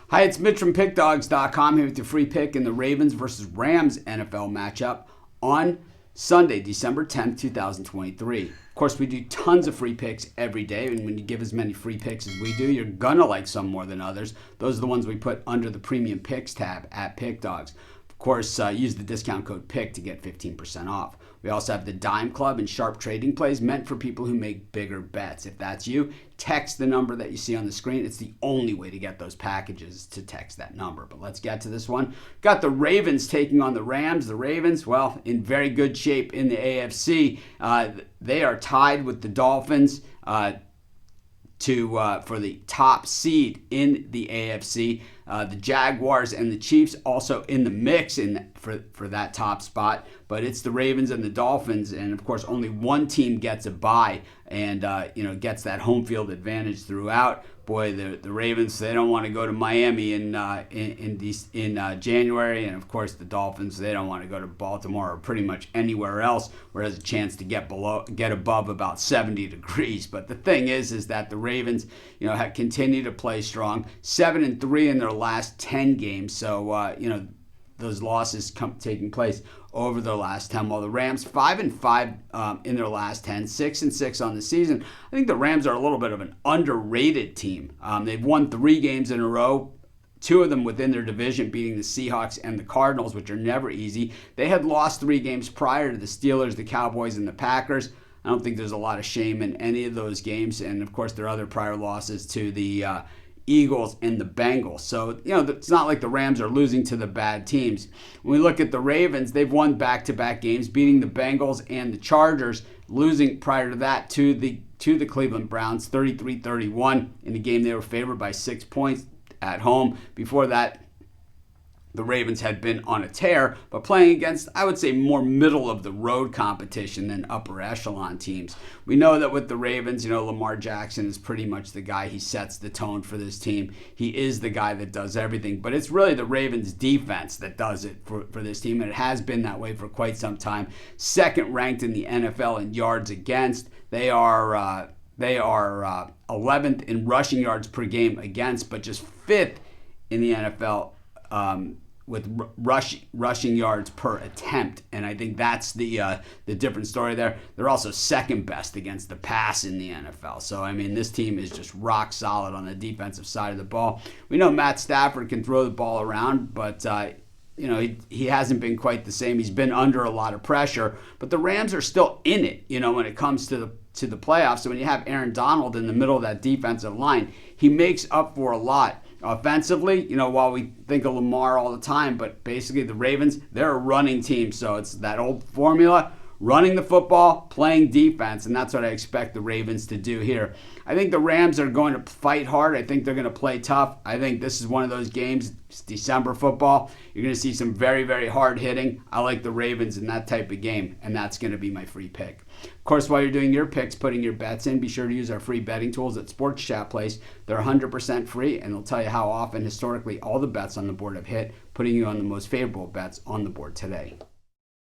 Hi, it's Mitch from Pickdawgz.com here with your free pick in the Ravens versus Rams NFL matchup on Sunday, December 10th, 2023. Of course, we do tons of free picks every day, and when you give as many free picks as we do, you're gonna like some more than others. Those are the ones we put under the Premium Picks tab at Pickdawgz. Of course, use the discount code PICK to get 15% off. We also have the Dime Club and Sharp Trading Plays meant for people who make bigger bets. If that's you, text the number that you see on the screen. It's the only way to get those packages, to text that number. But let's get to this one. Got the Ravens taking on the Rams. The Ravens, well, in very good shape in the AFC. They are tied with the Dolphins for the top seed in the AFC. The Jaguars and the Chiefs also in the mix for that top spot, but it's the Ravens and the Dolphins, and of course only one team gets a bye and gets that home field advantage throughout. Boy, the Ravens, they don't want to go to Miami in January, and of course the Dolphins, they don't want to go to Baltimore or pretty much anywhere else where it has a chance to get above about 70 degrees. But the thing is that the Ravens, have continued to play strong, 7-3 in their last 10 games. So those losses taking place over their last 10, while the Rams 5-5 in their last 10, 6-6 on the season. I think the Rams are a little bit of an underrated team. They've won 3 games in a row, 2 of them within their division, beating the Seahawks and the Cardinals, which are never easy. They had lost 3 games prior to the Steelers, the Cowboys, and the Packers. I don't think there's a lot of shame in any of those games, and of course their other prior losses to the Eagles and the Bengals. So, it's not like the Rams are losing to the bad teams. When we look at the Ravens, they've won back-to-back games, beating the Bengals and the Chargers, losing prior to that to the Cleveland Browns, 33-31 in the game they were favored by 6 points at home. Before that, the Ravens had been on a tear, but playing against, I would say, more middle-of-the-road competition than upper echelon teams. We know that with the Ravens, Lamar Jackson is pretty much the guy. He sets the tone for this team. He is the guy that does everything, but it's really the Ravens' defense that does it for this team, and it has been that way for quite some time. Second ranked in the NFL in yards against. They are 11th in rushing yards per game against, but just 5th in the NFL with rushing yards per attempt, and I think that's the different story there. They're also second best against the pass in the NFL. So, this team is just rock solid on the defensive side of the ball. We know Matt Stafford can throw the ball around, but he hasn't been quite the same. He's been under a lot of pressure, but the Rams are still in it, when it comes to the playoffs. So when you have Aaron Donald in the middle of that defensive line, he makes up for a lot. Offensively, while we think of Lamar all the time, but basically the Ravens, they're a running team. So it's that old formula, running the football, playing defense, and that's what I expect the Ravens to do here. I think the Rams are going to fight hard. I think they're going to play tough. I think this is one of those games, it's December football. You're going to see some very, very hard hitting. I like the Ravens in that type of game, and that's going to be my free pick. Of course, while you're doing your picks, putting your bets in, be sure to use our free betting tools at Sports Chat Place. They're 100% free, and they'll tell you how often historically all the bets on the board have hit, putting you on the most favorable bets on the board today.